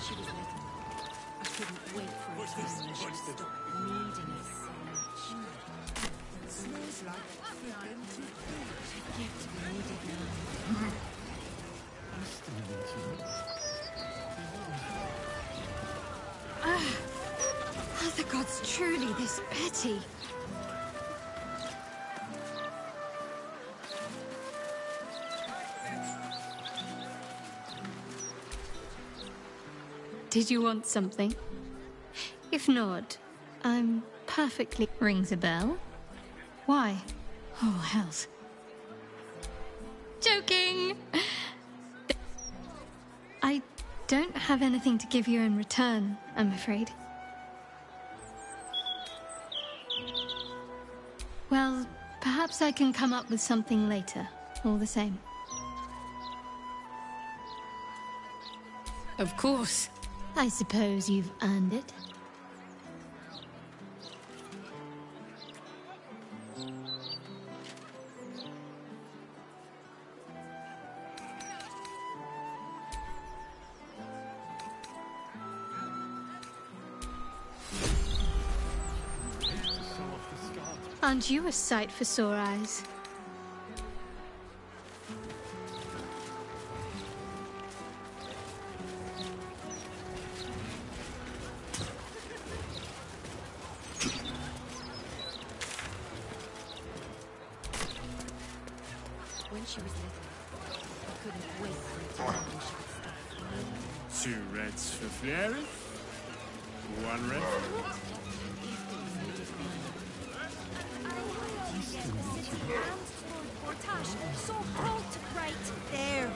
she was little, I couldn't wait for a time when she would stop needing us so much. It smells like fermented food. I get needed now. Are the gods truly this petty? Did you want something? If not, I'm perfectly... Rings a bell? Why? Oh, hells. Joking! I don't have anything to give you in return, I'm afraid. Well, perhaps I can come up with something later, all the same. Of course. I suppose you've earned it. Aren't you a sight for sore eyes? When she was little, I couldn't wait for a time when she would stop. 2 reds for Flair. 1 red. So hot right there.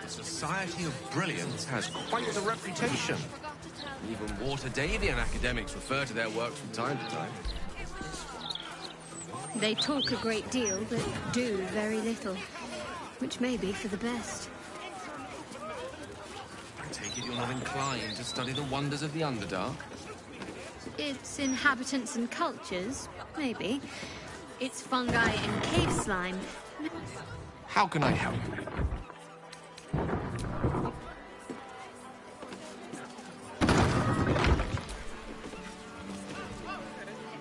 The Society of Brilliance has quite the reputation. Even Water-Davian academics refer to their work from time to time. They talk a great deal, but do very little, which may be for the best. I take it you're not inclined to study the wonders of the Underdark? Its inhabitants and cultures, maybe. Its fungi and cave slime. How can I help?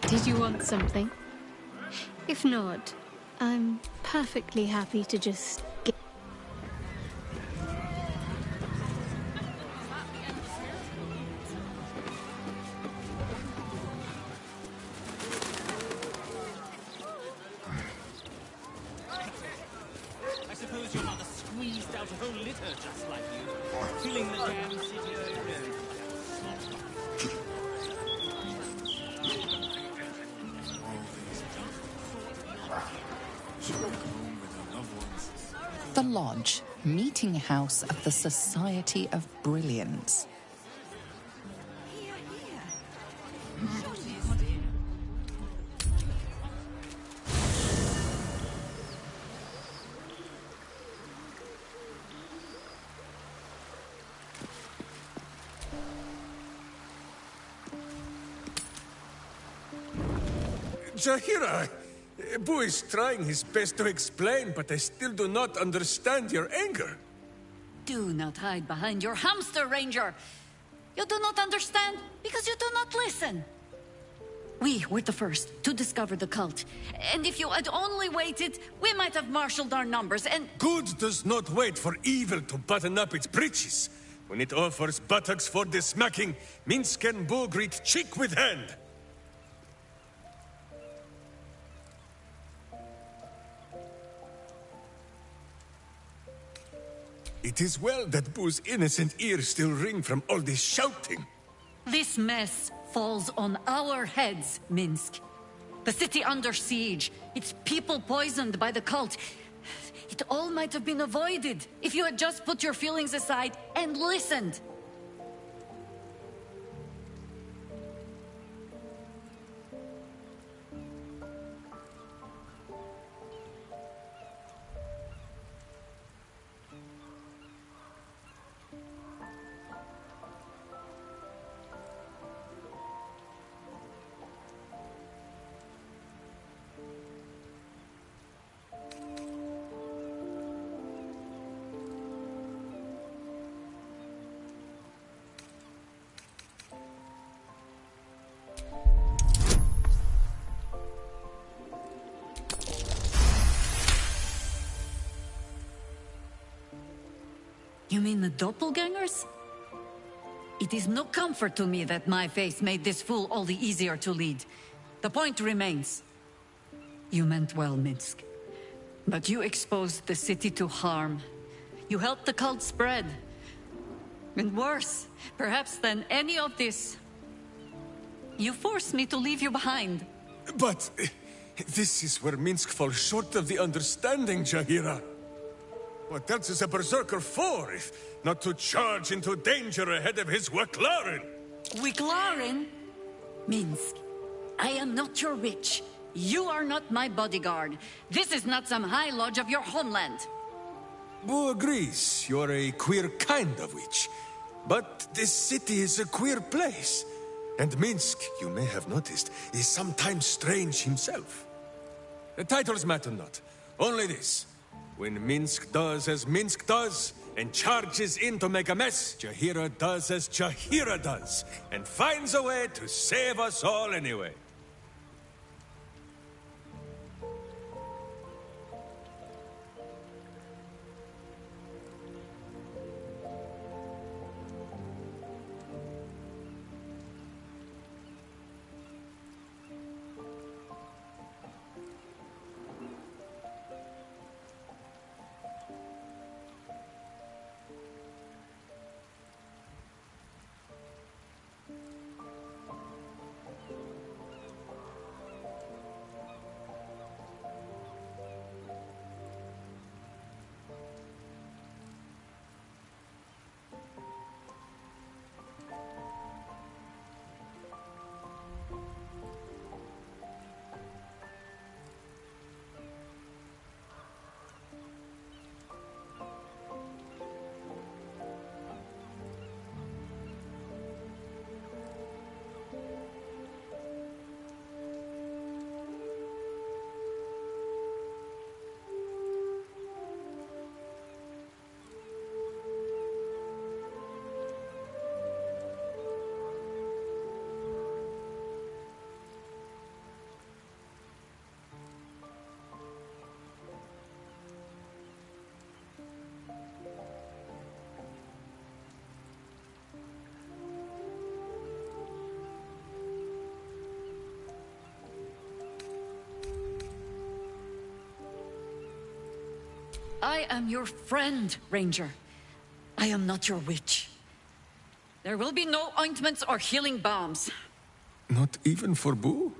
Did you want something? If not, I'm perfectly happy to just get... I suppose your mother squeezed out a whole litter just like you, filling the damn city with berries. The Lodge, meeting house of the Society of Brilliance. Zahira, Boo is trying his best to explain, but I still do not understand your anger. Do not hide behind your hamster, Ranger. You do not understand because you do not listen. We were the first to discover the cult. And if you had only waited, we might have marshaled our numbers and... Good does not wait for evil to button up its breeches. When it offers buttocks for the smacking, Minsk and Boo greet cheek with hand. It is well that Boo's innocent ears still ring from all this shouting. This mess falls on our heads, Minsk. The city under siege, its people poisoned by the cult. It all might have been avoided if you had just put your feelings aside and listened. You mean the doppelgangers? It is no comfort to me that my face made this fool all the easier to lead. The point remains. You meant well, Minsk. But you exposed the city to harm. You helped the cult spread. And worse, perhaps than any of this, you forced me to leave you behind. But this is where Minsk falls short of the understanding, Jahira. What else is a berserker for, if not to charge into danger ahead of his Waklaren? Wiklaren? Minsk, I am not your witch. You are not my bodyguard. This is not some high lodge of your homeland. Boo agrees you're a queer kind of witch. But this city is a queer place. And Minsk, you may have noticed, is sometimes strange himself. The titles matter not. Only this. When Minsk does as Minsk does, and charges in to make a mess, Jahira does as Jahira does, and finds a way to save us all anyway. I am your friend, Ranger. I am not your witch. There will be no ointments or healing balms. Not even for Boo?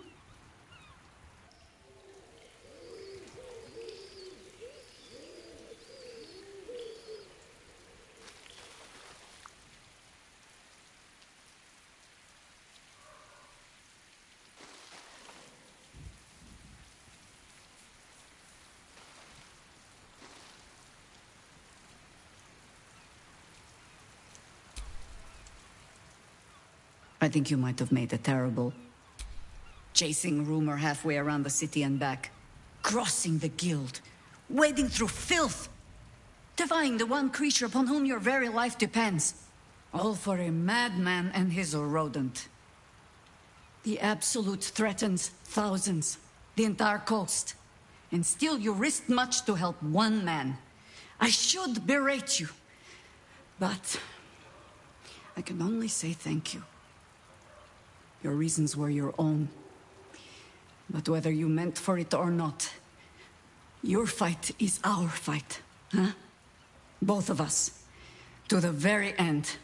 I think you might have made a terrible. Chasing rumor halfway around the city and back. Crossing the guild. Wading through filth. Defying the one creature upon whom your very life depends. All for a madman and his rodent. The Absolute threatens thousands. The entire coast. And still you risked much to help one man. I should berate you. But I can only say thank you. Your reasons were your own. But whether you meant for it or not, your fight is our fight, huh? Both of us. To the very end.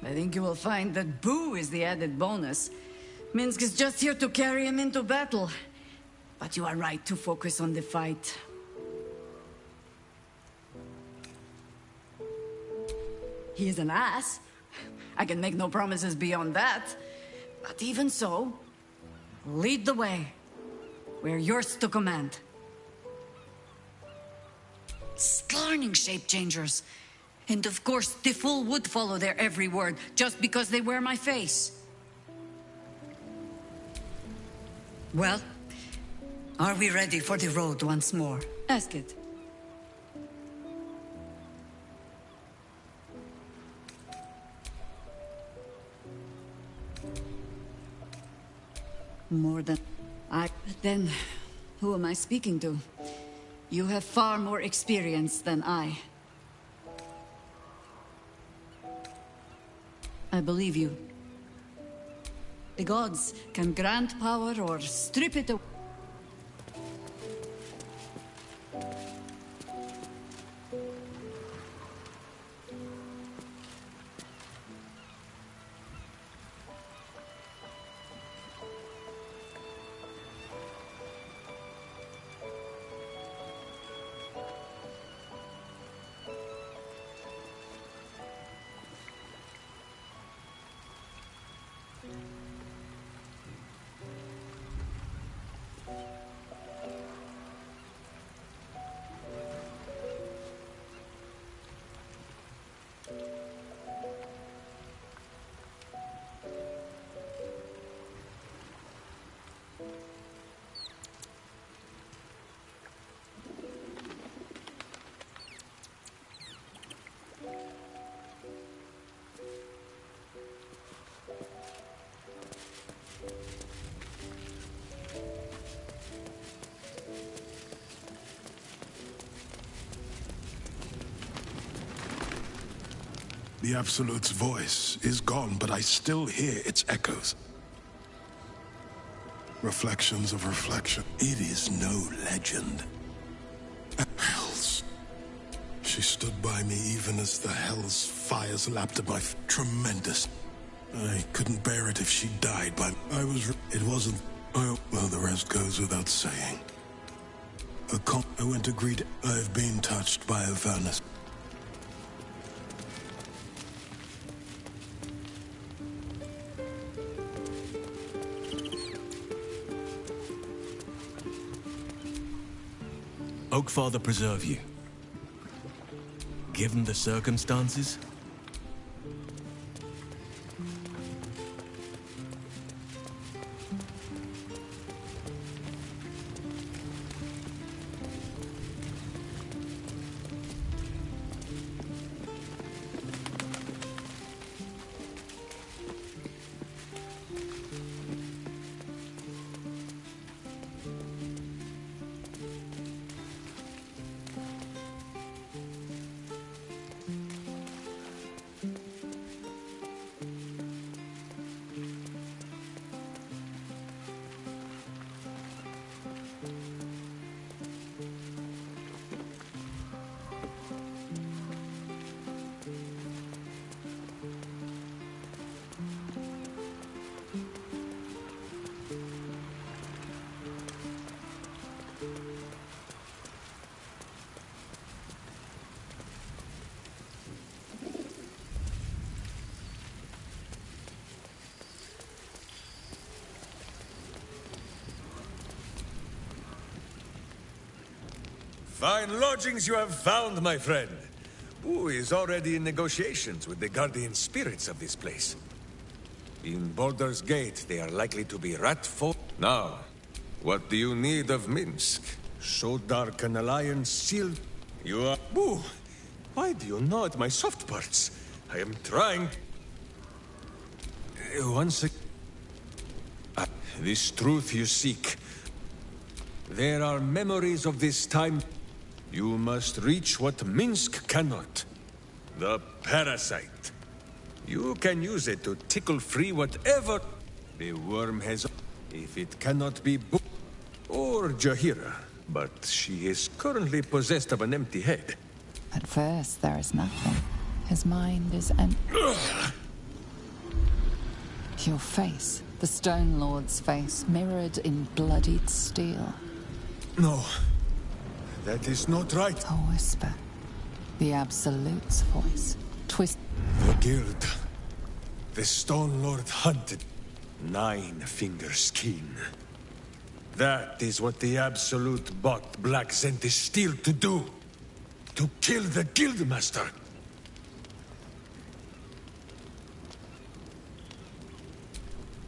I think you will find that Boo is the added bonus. Minsk is just here to carry him into battle. But you are right to focus on the fight. He is an ass. I can make no promises beyond that. But even so, lead the way. We're yours to command. Scarning shape changers. And of course, the fool would follow their every word just because they wear my face. Well, are we ready for the road once more? Ask it. More than I... Then, who am I speaking to? You have far more experience than I. I believe you. The gods can grant power or strip it away. The Absolute's voice is gone, but I still hear its echoes. Reflections of reflection. It is no legend. Hells. She stood by me even as the Hell's fires lapped at my tremendous. I couldn't bear it if she died, but it wasn't... well, the rest goes without saying. I went to greet... I've been touched by Avernus. Oakfather preserve you. Given the circumstances, fine lodgings you have found, my friend. Who is already in negotiations with the guardian spirits of this place. In Baldur's Gate, they are likely to be rat-folk. Now, what do you need of Minsk? So dark an alliance sealed... You are... Boo! Why do you gnaw at my soft parts? I am trying... Once again... this truth you seek. There are memories of this time. You must reach what Minsk cannot. The parasite. You can use it to tickle free whatever the worm has... If it cannot be or Jahira, but she is currently possessed of an empty head. At first, there is nothing. His mind is empty. Your face, the Stone Lord's face, mirrored in bloodied steel. No, that is not right. A whisper. The Absolute's voice. Twist. The guild. The Stone Lord hunted. 9 fingers keen. That is what the Absolute bought Black Zenti Steel to do. To kill the Guildmaster.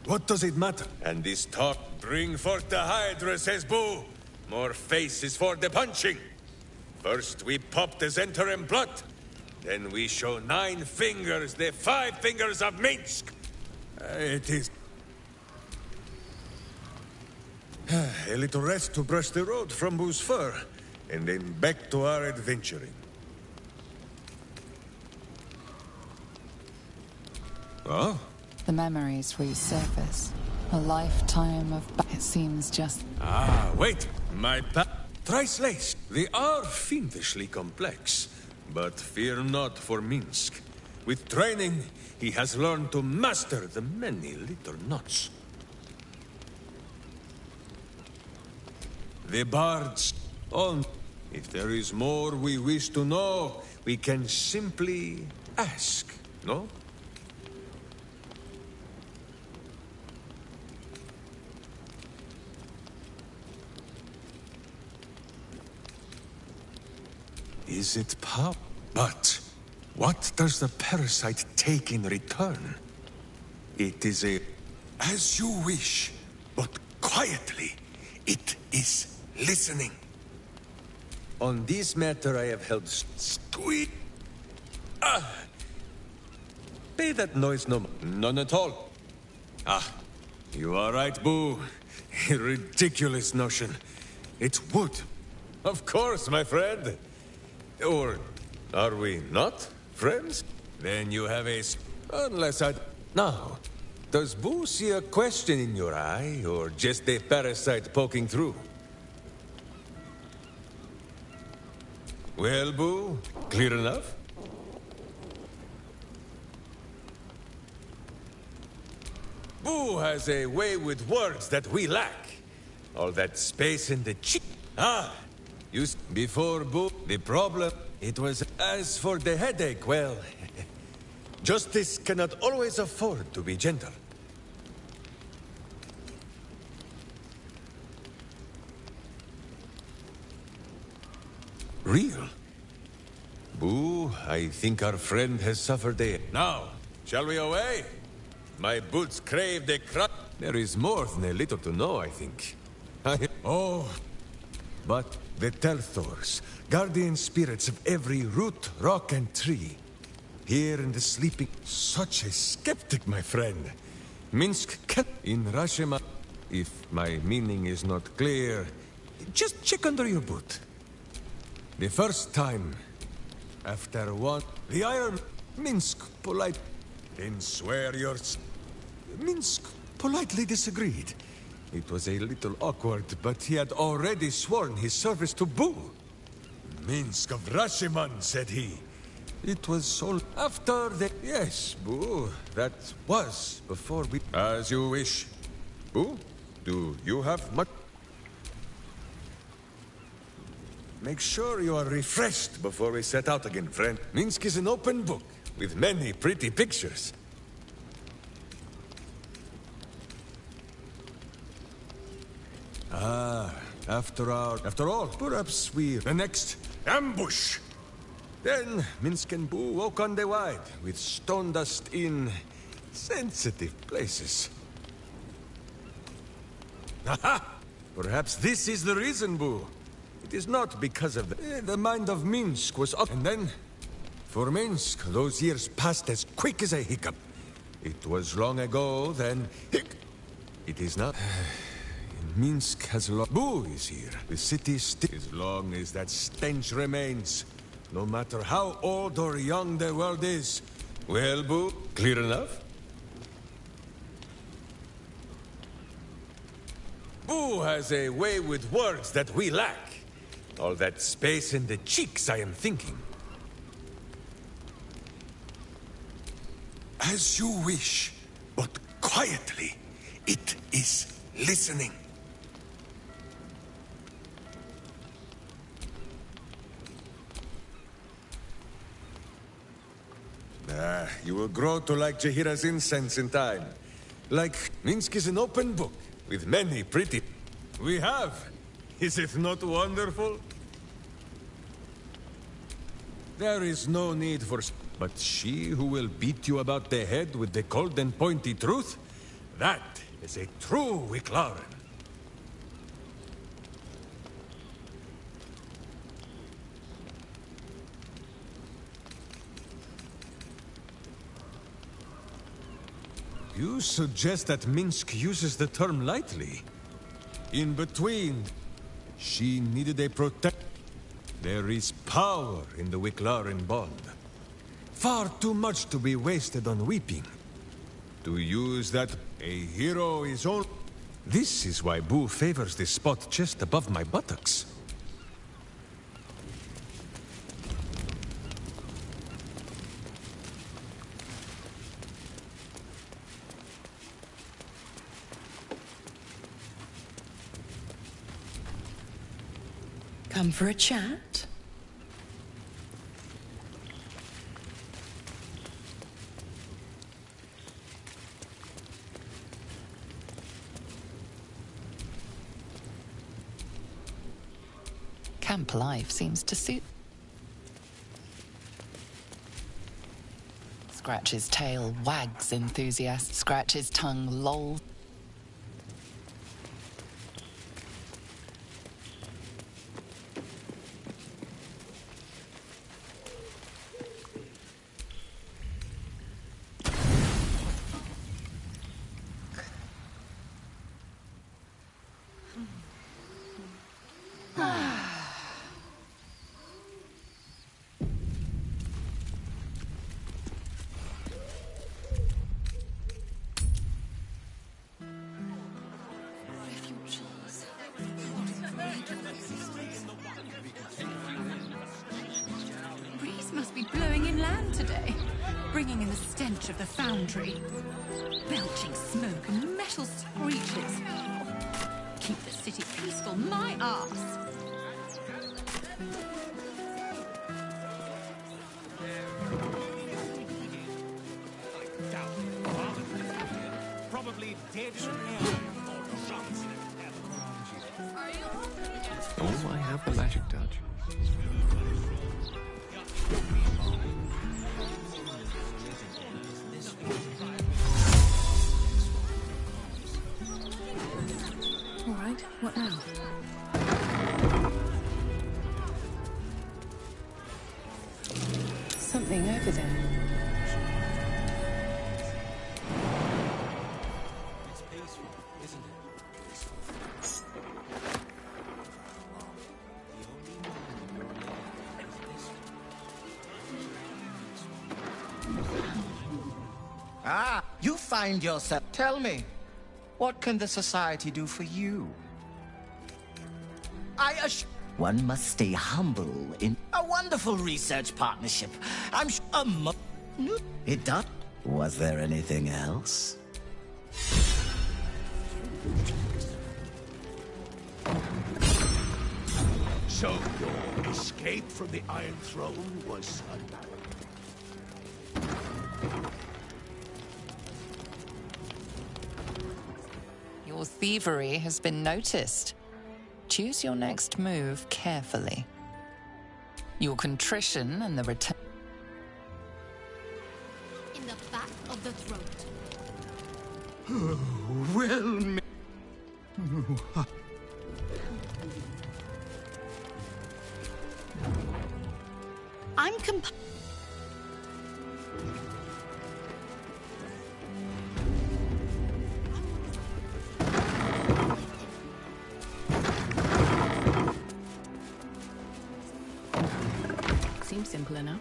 What does it matter? And this talk... Bring forth the Hydra, says Boo. More faces for the punching. First we pop the Zentarim blood. Then we show 9 fingers, the 5 fingers of Minsk. It is... a little rest to brush the road from Boo's fur, and then back to our adventuring. Oh? The memories resurface. A lifetime of... It seems just... Ah, wait! My thrice laced. They are fiendishly complex. But fear not for Minsk. With training, he has learned to master the many little knots. The bards on. If there is more we wish to know, we can simply ask, no? Is it power? But what does the parasite take in return? It is a... As you wish, but quietly. It is listening. On this matter I have held sweet. Pay that noise no more. None at all. Ah, you are right, Boo. A ridiculous notion. It's wood. Of course, my friend. Or are we not friends? Then you have a... Unless I... Now, does Boo see a question in your eye, or just a parasite poking through? Well, Boo, clear enough? Boo has a way with words that we lack. All that space in the cheek. Ah! Before Boo, the problem, it was... As for the headache, well... Justice cannot always afford to be gentle. Real? Boo, I think our friend has suffered a... Now, shall we away? My boots crave the crap. There is more than a little to know, I think. Oh... But the Telthors, guardian spirits of every root, rock, and tree. Here in the sleeping... Such a skeptic, my friend. Minsk in Rashima. If my meaning is not clear, just check under your boot. The first time, after one... The Iron... Minsk polite... Then swear yours... Minsk politely disagreed. It was a little awkward, but he had already sworn his service to Boo. Minsk of Rashiman, said he. It was so... After the... Yes, Boo, that was before we... As you wish. Boo, do you have much... Make sure you are refreshed before we set out again, friend. Minsk is an open book, with many pretty pictures. Ah, after all, perhaps the next ambush. Then Minsk and Boo walk on the wide, with stone dust in sensitive places. Aha! Perhaps this is the reason, Boo. It is not because of the mind of Minsk was up. And then, for Minsk, those years passed as quick as a hiccup. It was long ago, then... It is not... Minsk has lost. Boo is here. The city still. As long as that stench remains, no matter how old or young the world is. Well, Boo, clear enough? Boo has a way with words that we lack. All that space in the cheeks, I am thinking. As you wish, but quietly. It is listening. You will grow to like Jahira's incense in time. Like, Minsk is an open book, with many pretty... We have! Is it not wonderful? There is no need for... But she who will beat you about the head with the cold and pointy truth? That is a true Wicklaren. You suggest that Minsk uses the term lightly. In between, she needed a protect. There is power in the Wicklaren bond. Far too much to be wasted on weeping. To use that, a hero is all. This is why Boo favors this spot just above my buttocks. Come for a chat? Camp life seems to suit. Scratch's tail wags enthusiast. Scratch's tongue lolls. Must be blowing inland today, bringing in the stench of the foundry. Belching smoke and metal screeches. Keep the city peaceful, my arse. Probably dead. Oh, I have the magic touch. All right, what now? Something over there. It's peaceful, isn't it? Ah, you find yourself. Tell me, what can the Society do for you? One must stay humble in a wonderful research partnership. I'm sure it does. Was there anything else? So your escape from the Iron Throne was sudden. Your thievery has been noticed. Choose your next move carefully. Your contrition and the return. In the back of the throat. Well, I'm Seems simple enough.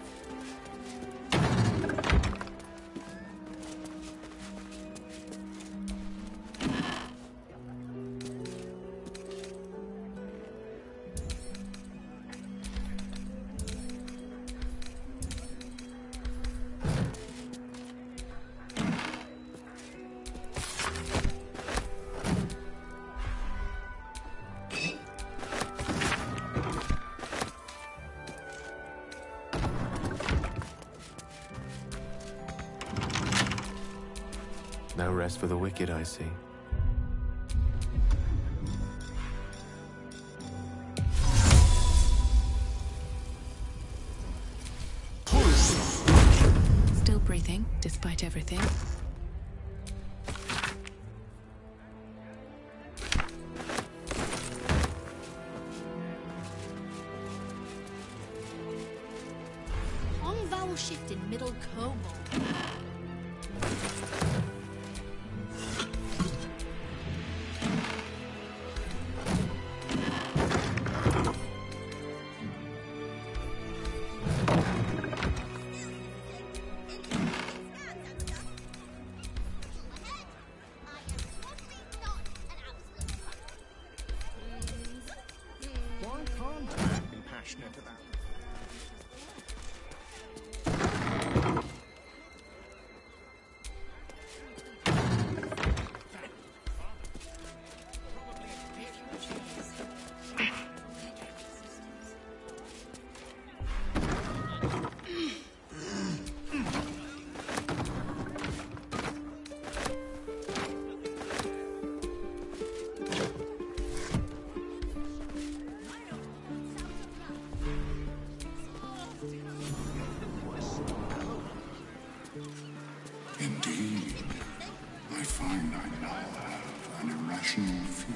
No rest for the wicked, I see. Still breathing, despite everything. on vowel shift in middle kobold. irrational fear.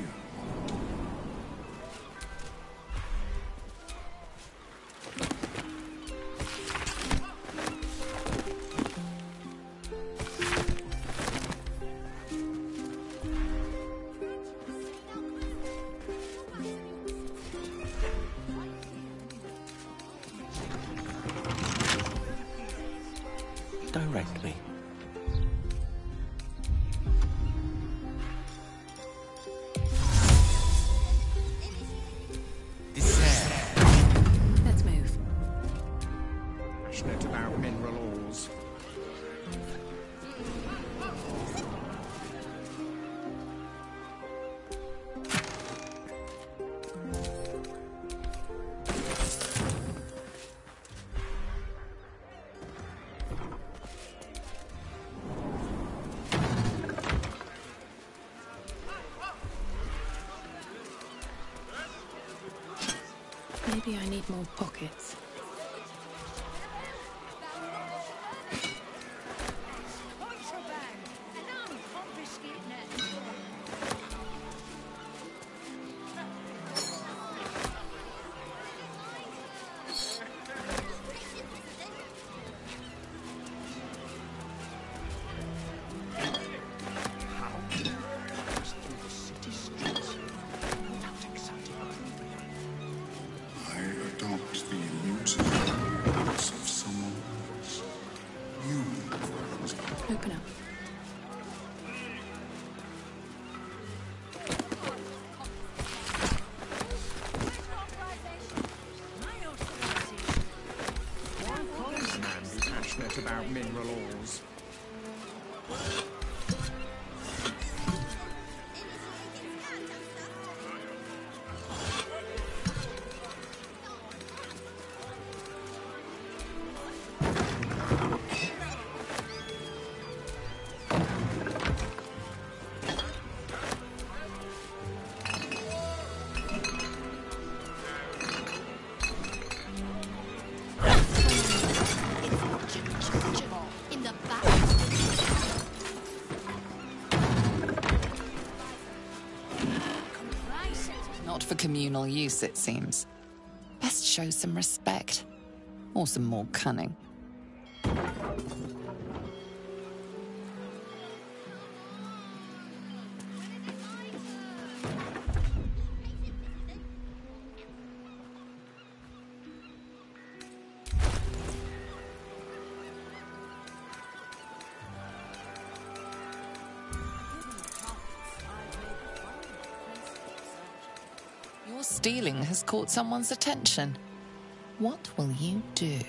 Direct me. Let's move. Passionate about mineral ores. Maybe I need more pockets. Contraband! And I'm confiscating it! I adopt the immutable habits of someone else. You must Open up. Why can't a man be passionate about mineral ores? In the back. Not for communal use, it seems. Best show some respect. Or some more cunning. Your stealing has caught someone's attention. What will you do?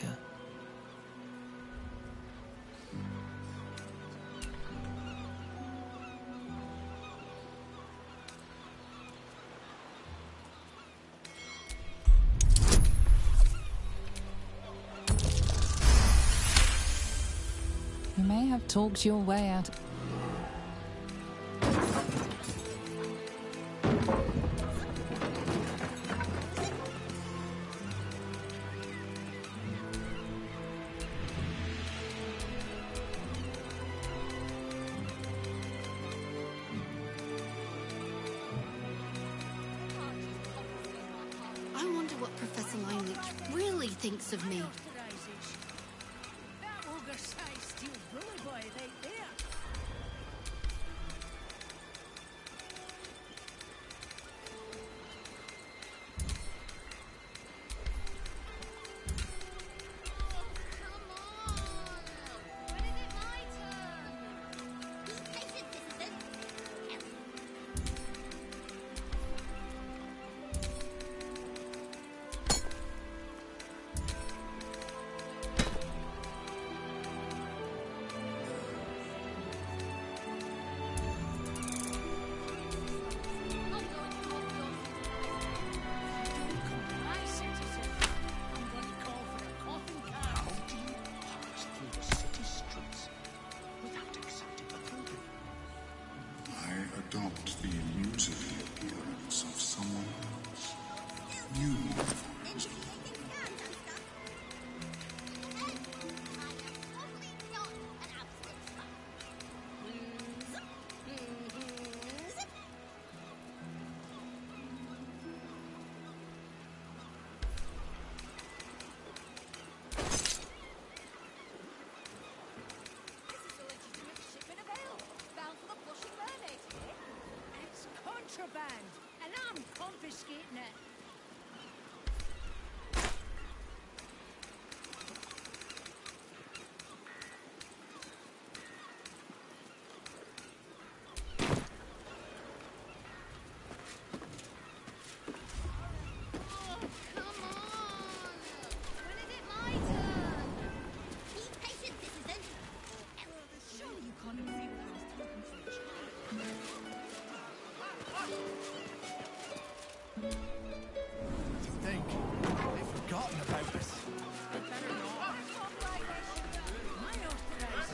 You may have talked your way out. I wonder what Professor Lineage really thinks of me. That ogre-sized steel bully boy right there!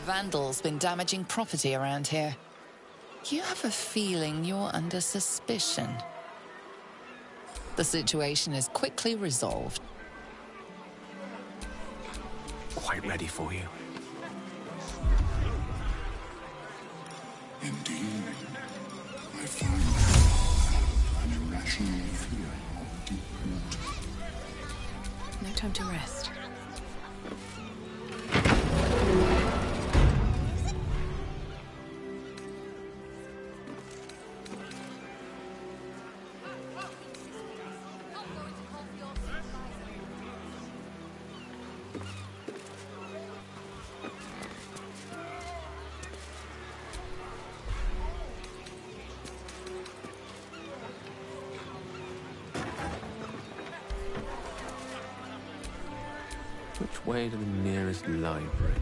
vandals been damaging property around here. You have a feeling you're under suspicion. The situation is quickly resolved. Quite ready for you. Indeed. I find an irrational fear of deep water. No time to rest. Which way to the nearest library?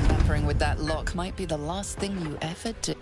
Tampering with that lock might be the last thing you ever do.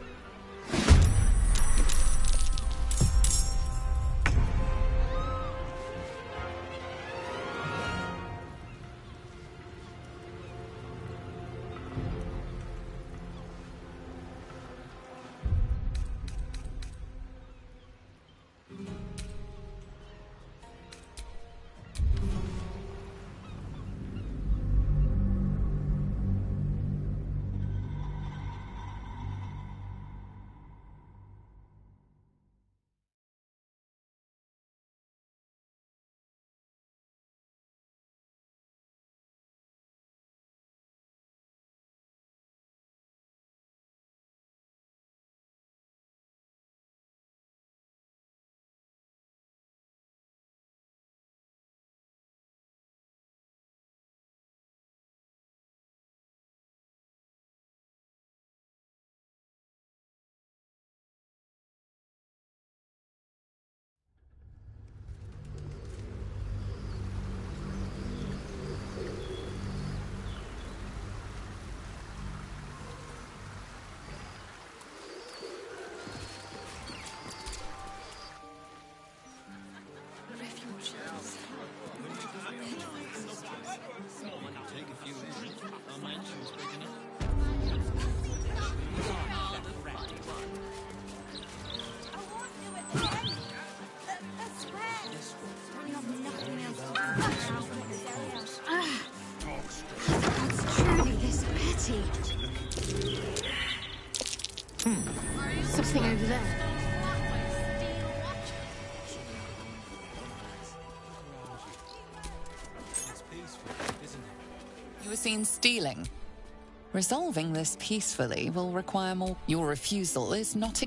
Something over there. You were seen stealing. Resolving this peacefully will require more. Your refusal is not.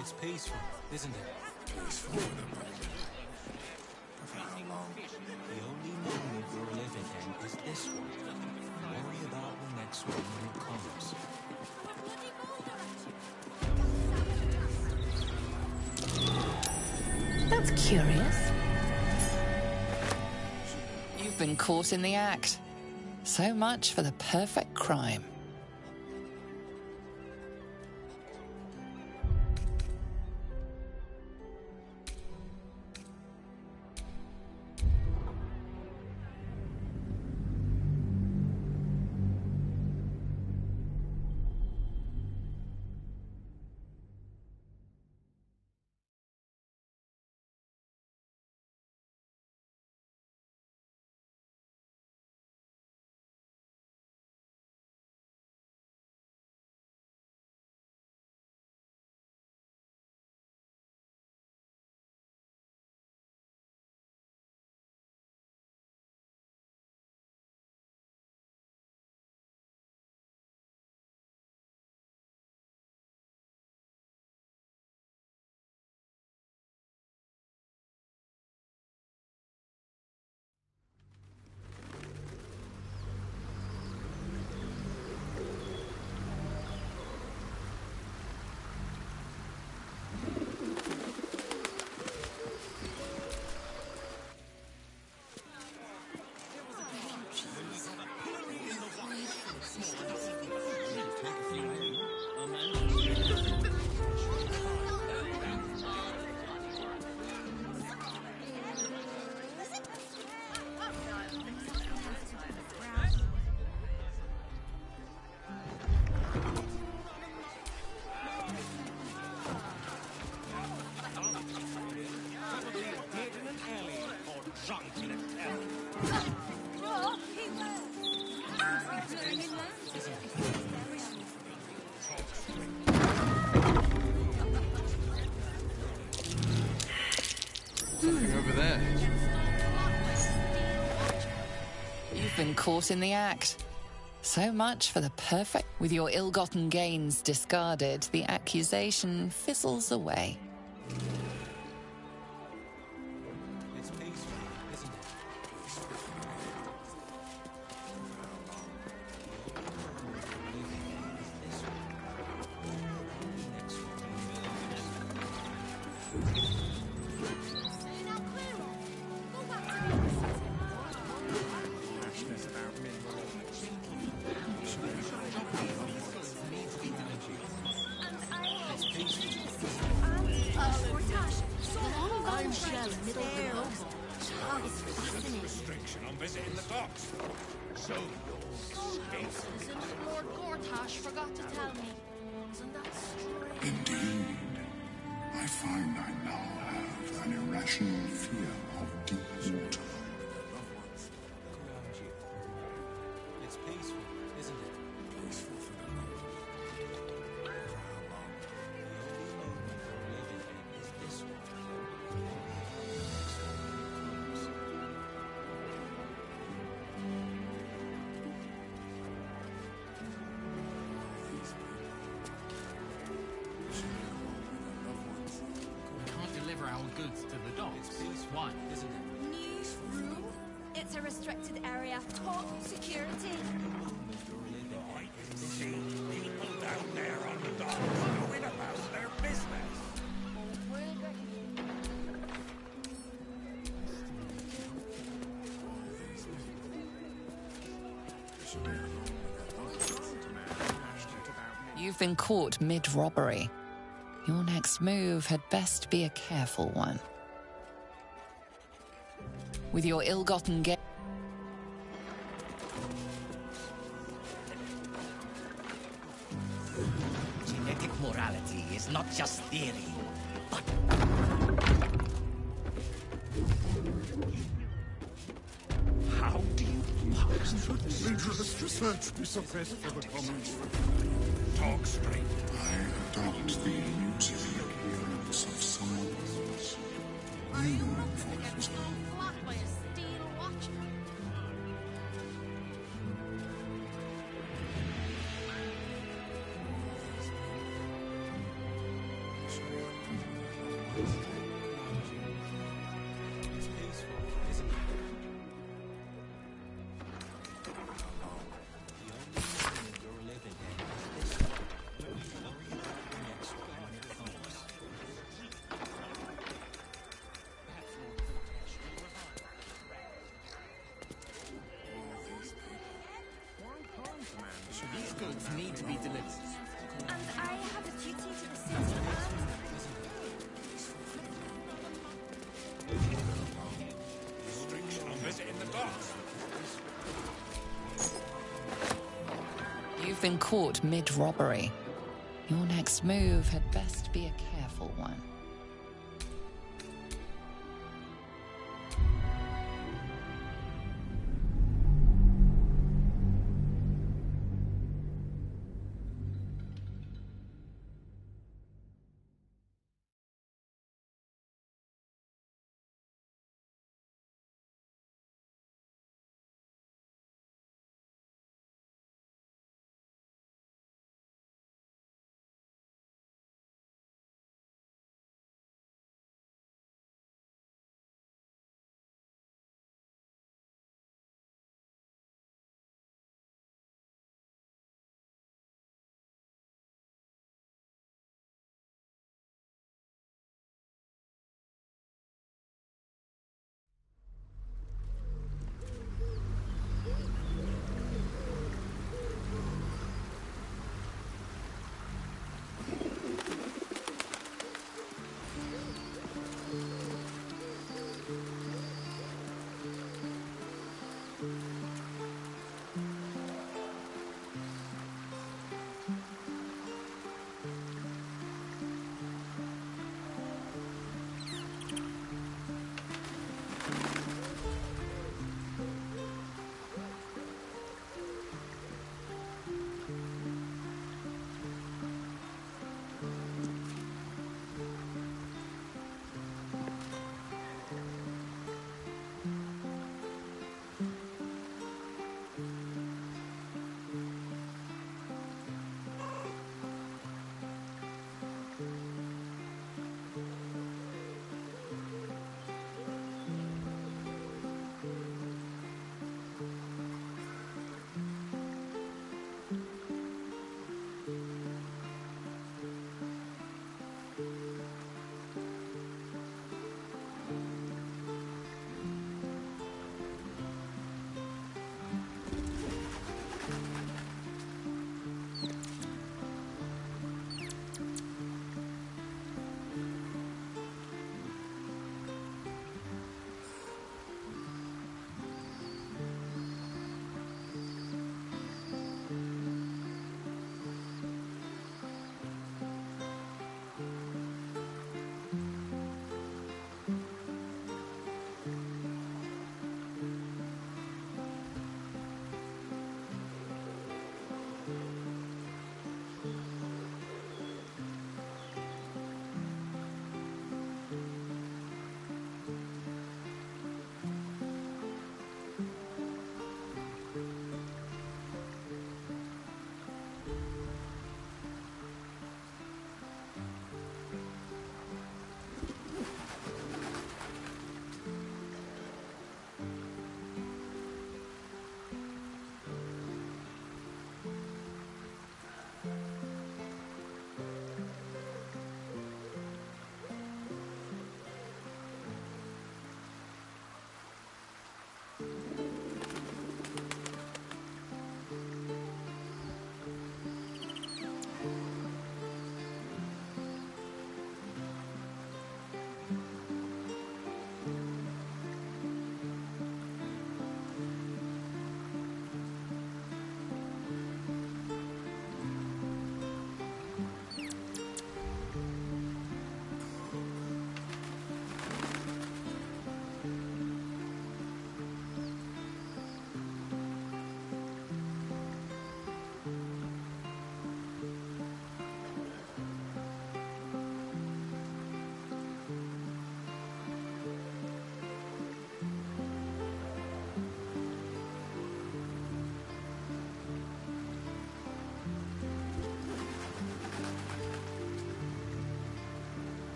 It's peaceful, isn't it? Peaceful for the moment. But for how long? The only moment you're living in is this one. Worry about the next. next one when it comes. That's curious. You've been caught in the act. So much for the perfect crime. Something over there. You've been caught in the act. So much for the perfect. With your ill-gotten gains discarded, the accusation fizzles away. It's peaceful, isn't it? Restriction on visiting the docks. So Lord Gortash forgot to tell me. Isn't that strange? Indeed. I find I now have an irrational fear of deep water. It's peaceful, isn't it? Peaceful for the moment. For how long? The only moment we're living in is this one. We can't deliver our goods to the docks. Why? Isn't it? New room? It's a restricted area. Top security. see people down there on the docks going about their business. You've been caught mid-robbery. Your next move had best be a careful one. With your ill-gotten gain... Genetic morality is not just theory, but... How do you should dangerous research be suppressed for the common talk straight? I adopt the mutilated appearance of someone else. You enforced by a steel watch. It's peaceful, isn't it? The only goods need to be delivered. And I have a duty to the city and... Strict numbers in the box. You've been caught mid-robbery. Your next move had best be a careful one.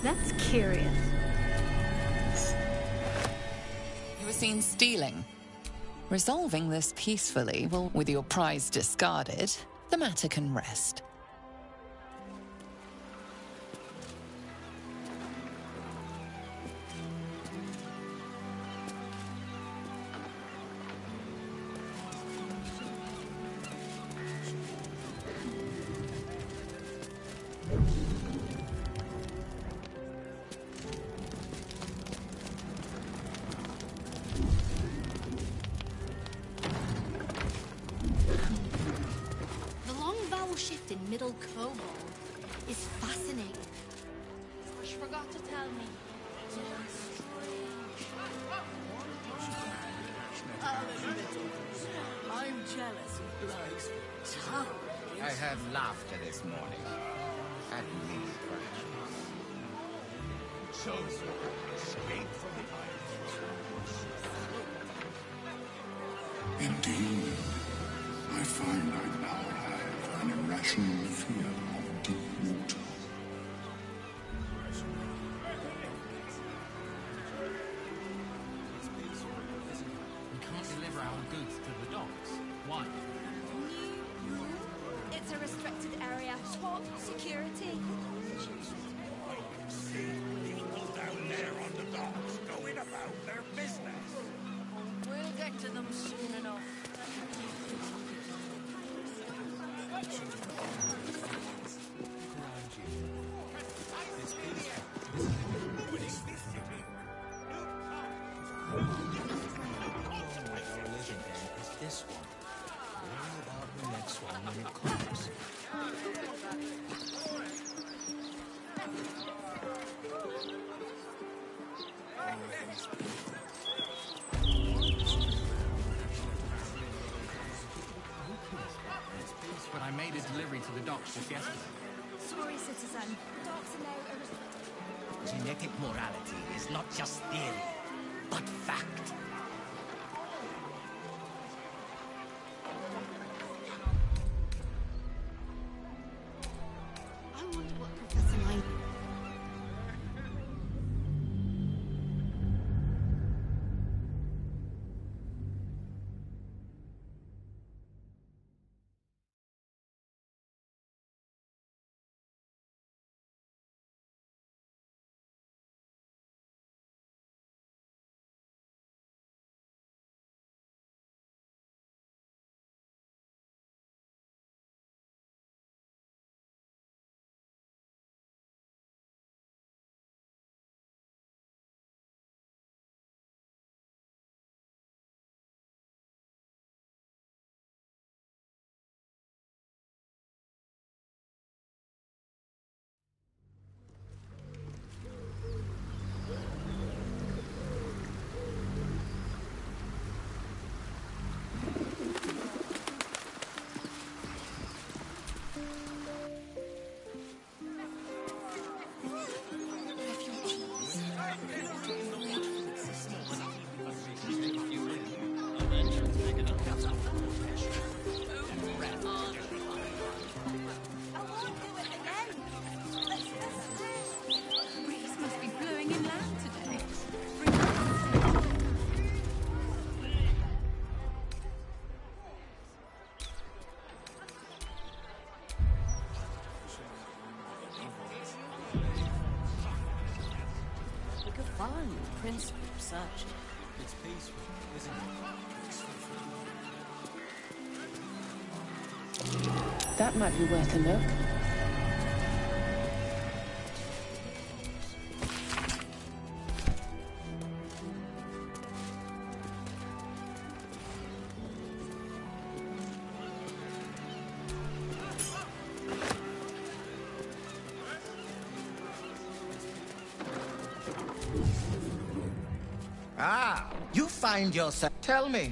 That's curious. You were seen stealing. Resolving this peacefully will, with your prize discarded, the matter can rest. Shift in Middle Kobold is fascinating. Josh forgot to tell me. I'm jealous of Blaze. I heard laughter this morning. At me, perhaps. So, escape from the Indeed. I find I now have an irrational fear of deep water. We can't deliver our goods to the docks. Why? It's a restricted area. Top security. People down there on the docks going about their business. We'll get to them soon enough. This one. Worry about the next one when it comes. But I made a delivery to the docks just yesterday. Sorry, citizen. Docks are now a restricted. Genetic morality is not just theory, but fact. I wonder what Professor Lang... Fun, principal research. It's peaceful, isn't it? That might be worth a look. Ah, you find yourself. Tell me,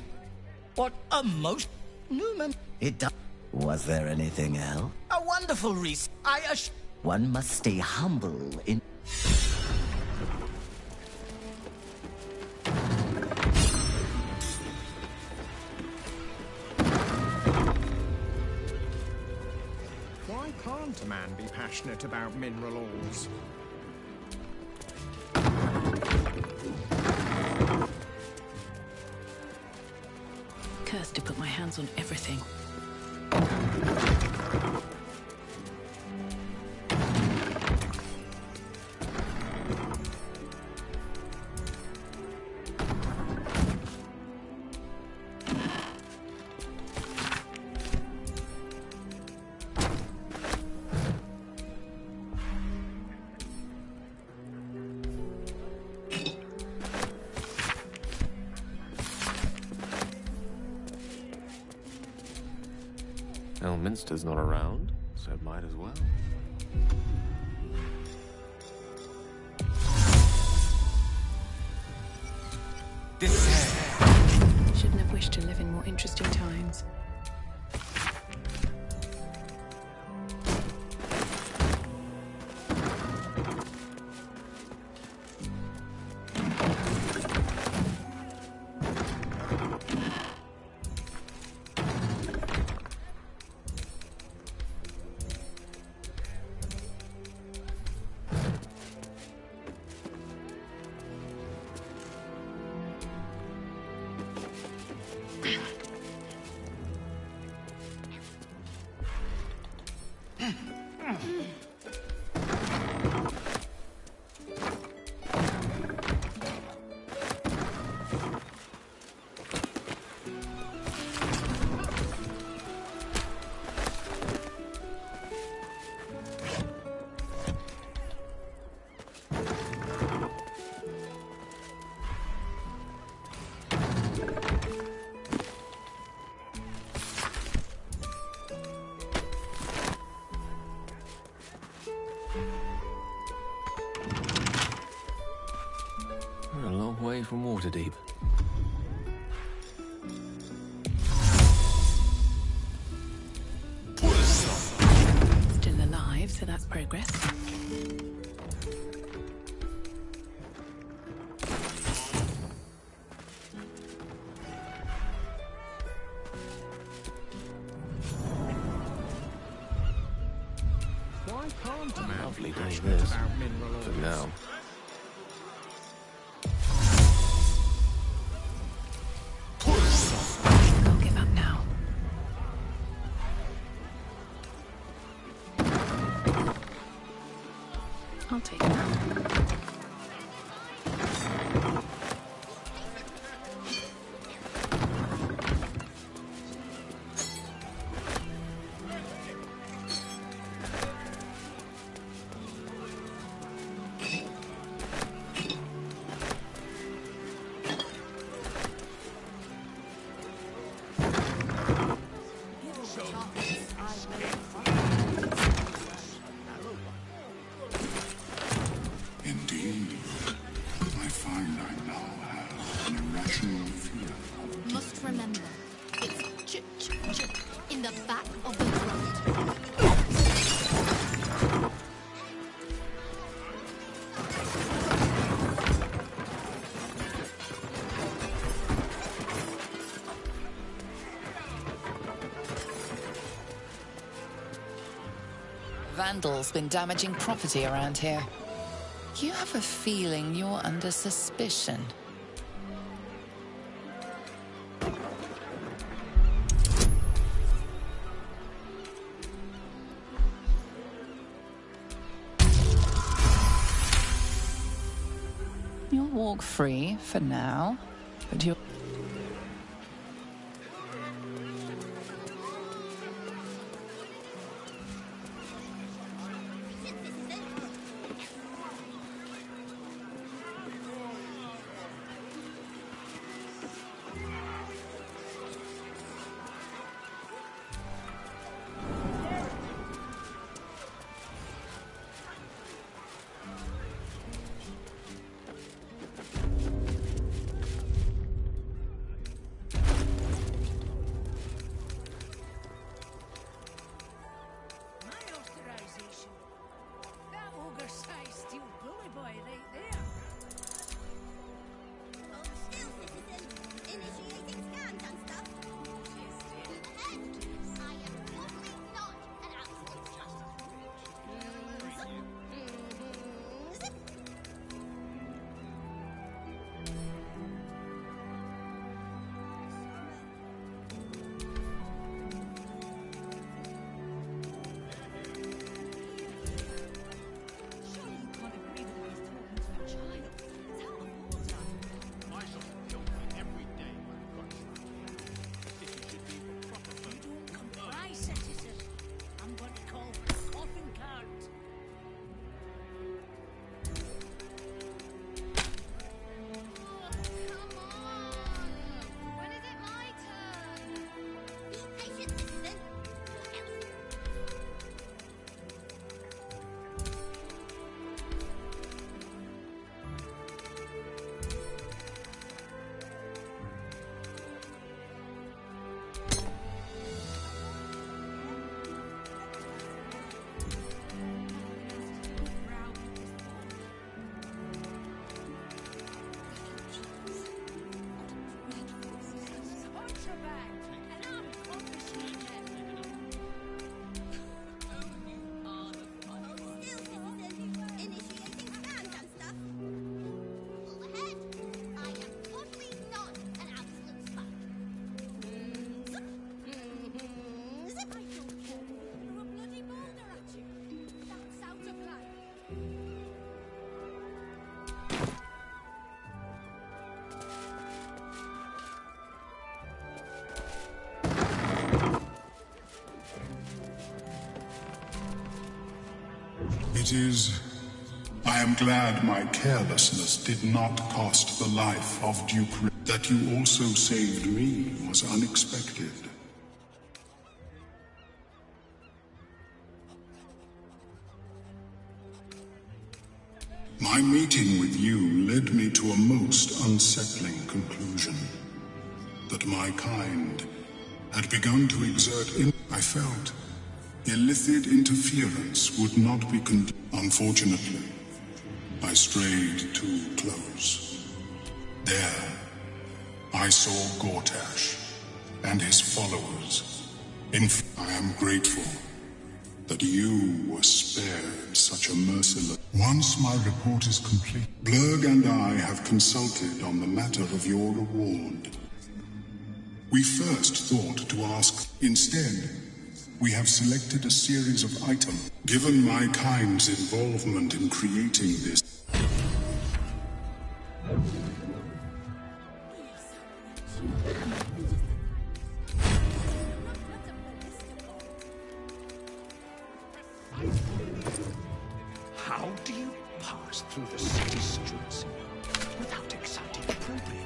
what a most Newman. It does. Was there anything else? A wonderful reason. One must stay humble in. Why can't a man be passionate about mineral ores? details on everything. Elminster's not around, so it might as well. Shouldn't have wished to live in more interesting times. We're a long way from Waterdeep. Still alive, so that's progress. Why can't a man Lovely be day passionate this. about mineral But oils? now. Can't give up now. I'll take that. Indeed. I find I now have an irrational fear. Must remember, it's in the back of the throat. Vandals been damaging property around here. You have a feeling you're under suspicion. You'll walk free for now, but you're... it is. I am glad my carelessness did not cost the life of Duke. That you also saved me was unexpected. My meeting with you led me to a most unsettling conclusion. That my kind had begun to exert I felt illicit interference would not be Unfortunately, I strayed too close. There, I saw Gortash and his followers. I am grateful that you were spared such a merciless... Once my report is complete, Blurg and I have consulted on the matter of your reward. We first thought to ask. Instead, we have selected a series of items. Given my kind's involvement in creating this... How do you pass through the city streets without exciting probing?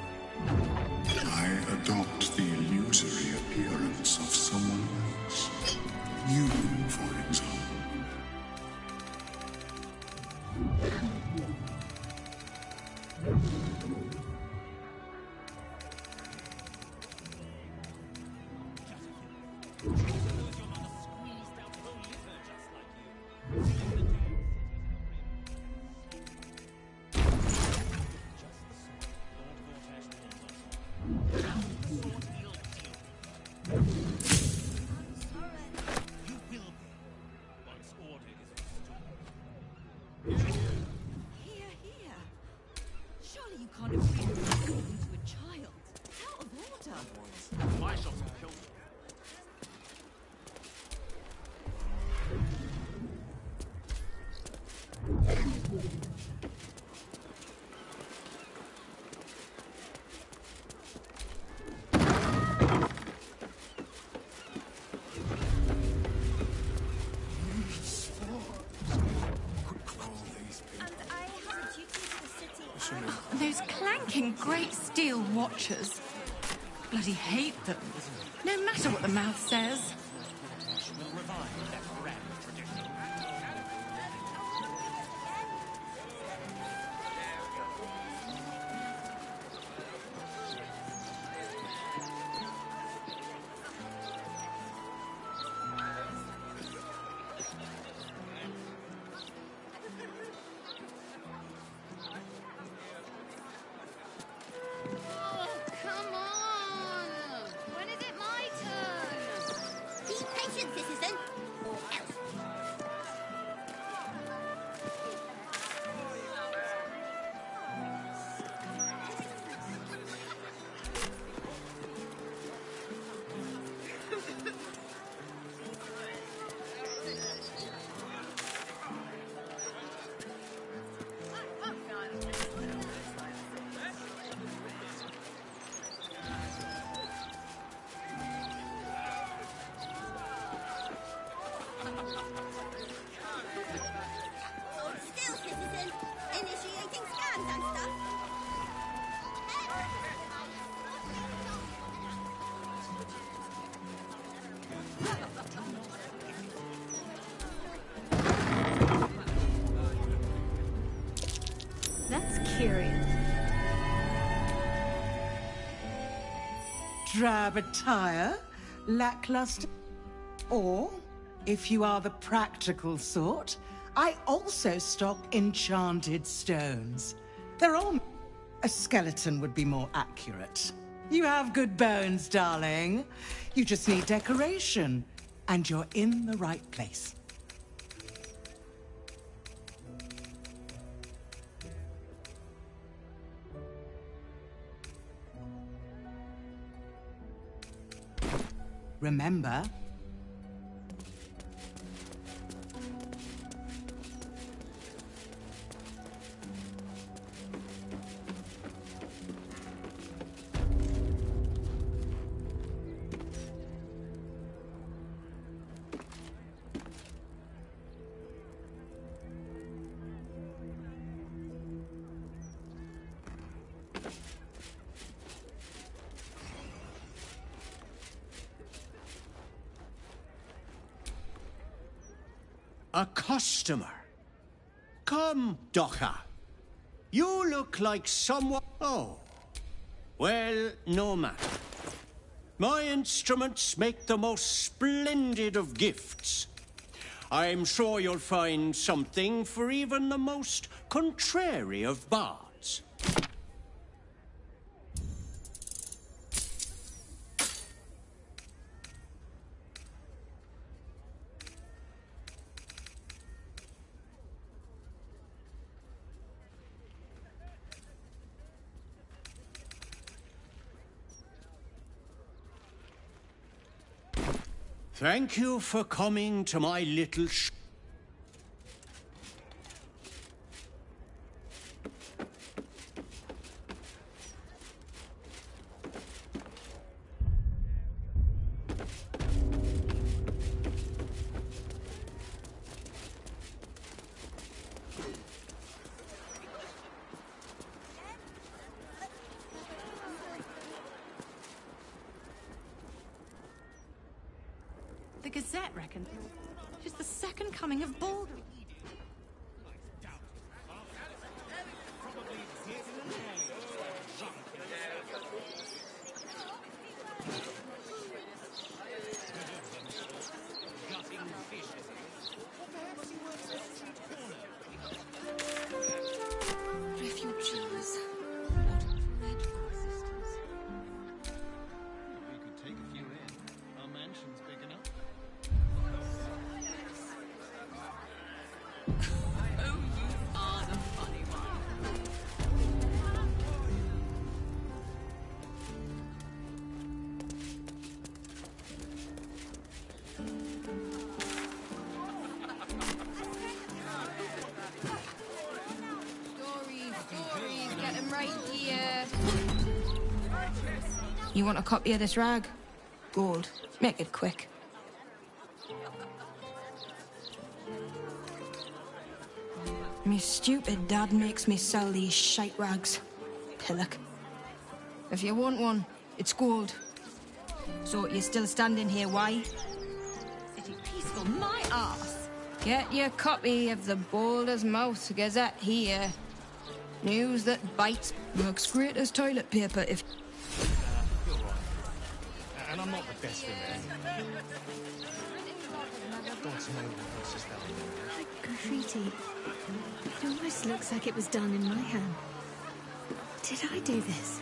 I adopt the illusory appearance of someone else. You, for example. Those clanking great steel watches. Bloody hate them. No matter what the mouth says. That's curious. Drab attire, lackluster. Or, if you are the practical sort, I also stock enchanted stones. They're all... A skeleton would be more accurate. You have good bones, darling. You just need decoration, and you're in the right place. Remember, A customer. Come, Docker. You look like someone... Oh. Well, no matter. My instruments make the most splendid of gifts. I'm sure you'll find something for even the most contrary of bards. Thank you for coming to my little The Gazette reckons she's the second coming of Bald. Refugees. We could take a few in. Our mansion's big enough. Oh, you are the funny one. Stories, get them right here. You want a copy of this rag? Gold. Make it quick. Me stupid dad makes me sell these shite rags. Pillock. If you want one, it's gold. So you're still standing here, why? City peaceful, my arse. Get your copy of the Boulder's Mouth Gazette here. News that bites works great as toilet paper if... You're right. And I'm not the best in there. God's know what else is down there. That graffiti. It almost looks like it was done in my hand. Did I do this?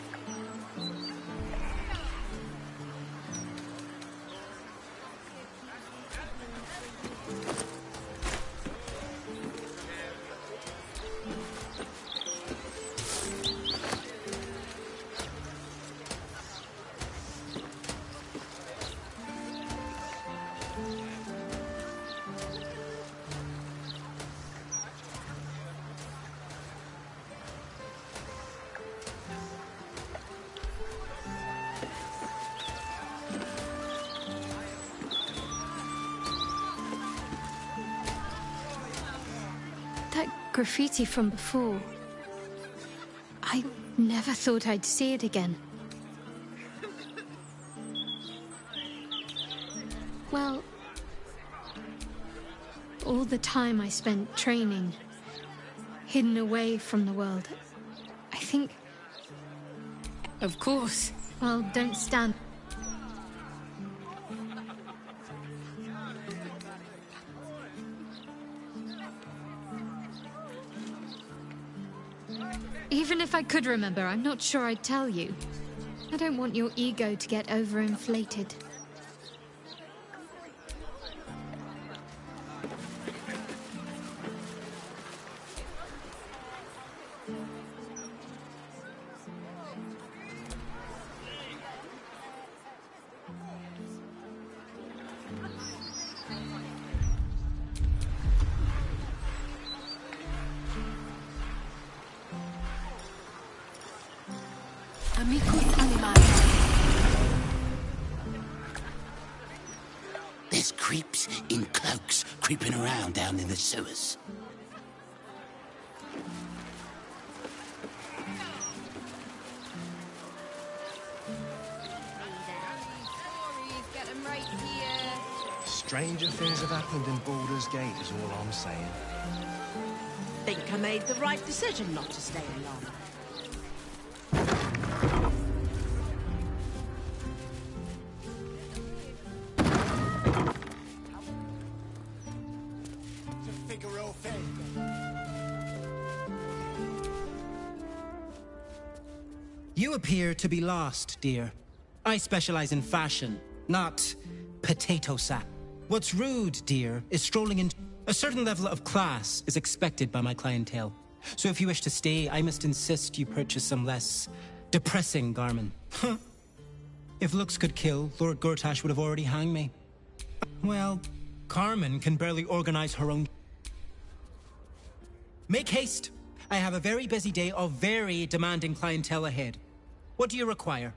That graffiti from before. I never thought I'd see it again. Well, all the time I spent training, hidden away from the world, I think... Of course. Well, don't stand... Even if I could remember, I'm not sure I'd tell you. I don't want your ego to get overinflated. There's creeps in cloaks creeping around down in the sewers. Get them right here. Stranger things have happened in Baldur's Gate is all I'm saying. Think I made the right decision not to stay long. You appear to be lost, dear. I specialize in fashion, not potato sack. What's rude, dear, is strolling in. A certain level of class is expected by my clientele. So if you wish to stay, I must insist you purchase some less depressing garment. If looks could kill, Lord Gortash would have already hanged me. Well, Carmen can barely organize her own. Make haste. I have a very busy day of very demanding clientele ahead. What do you require?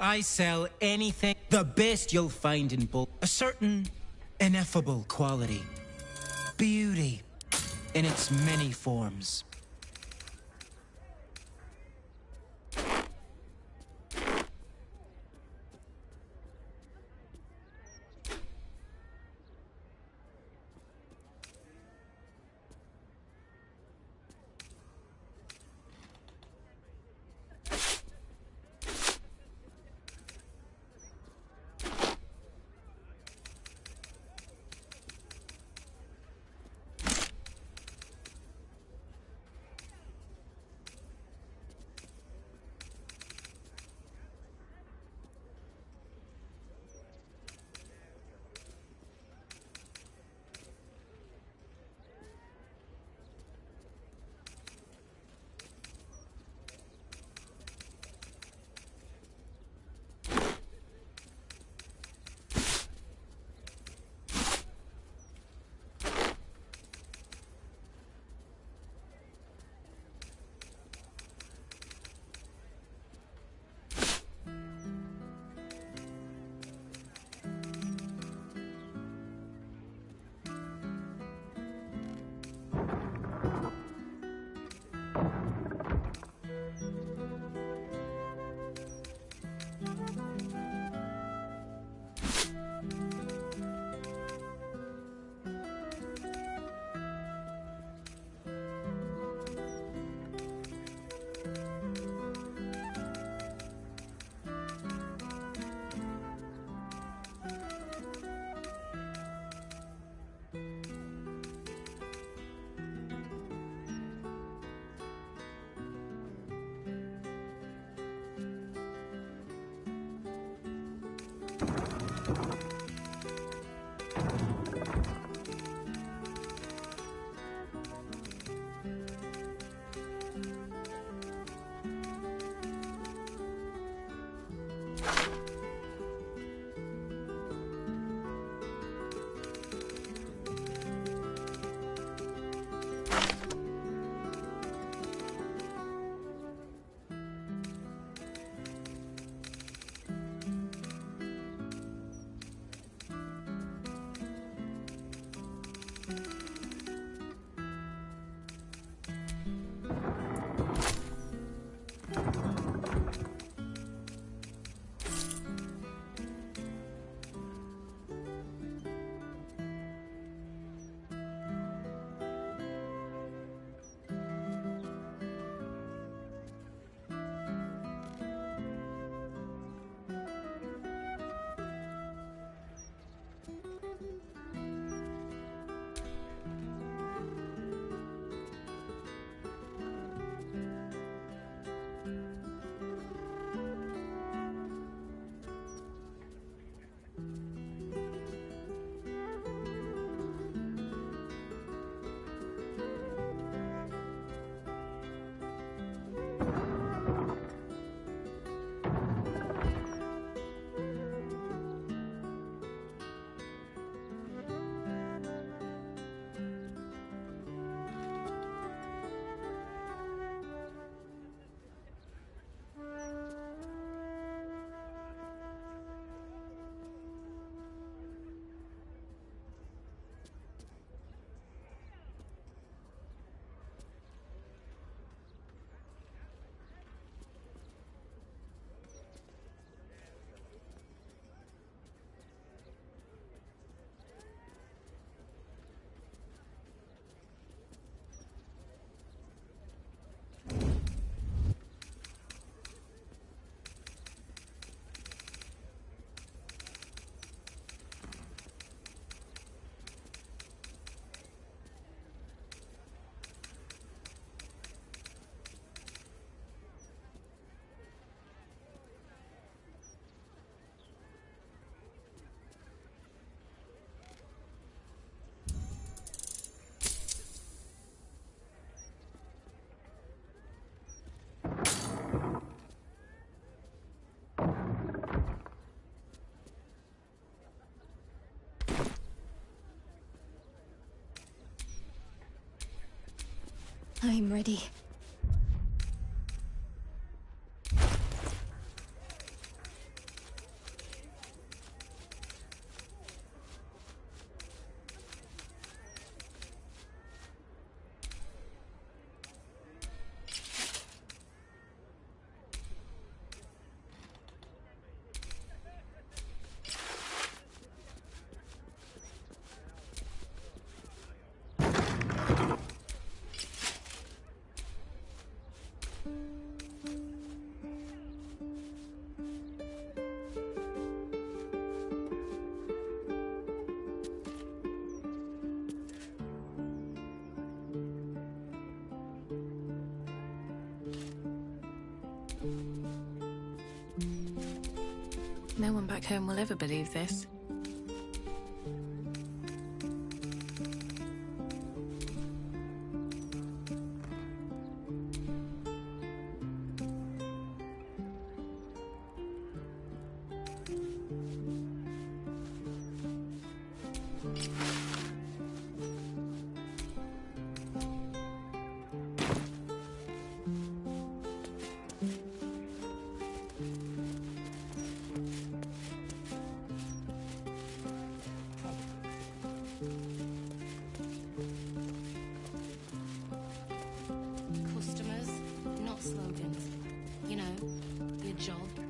I sell anything, the best you'll find in bulk. A certain ineffable quality. Beauty in its many forms. I'm ready. No one back home will ever believe this. Customers, not slogans. You know, your job.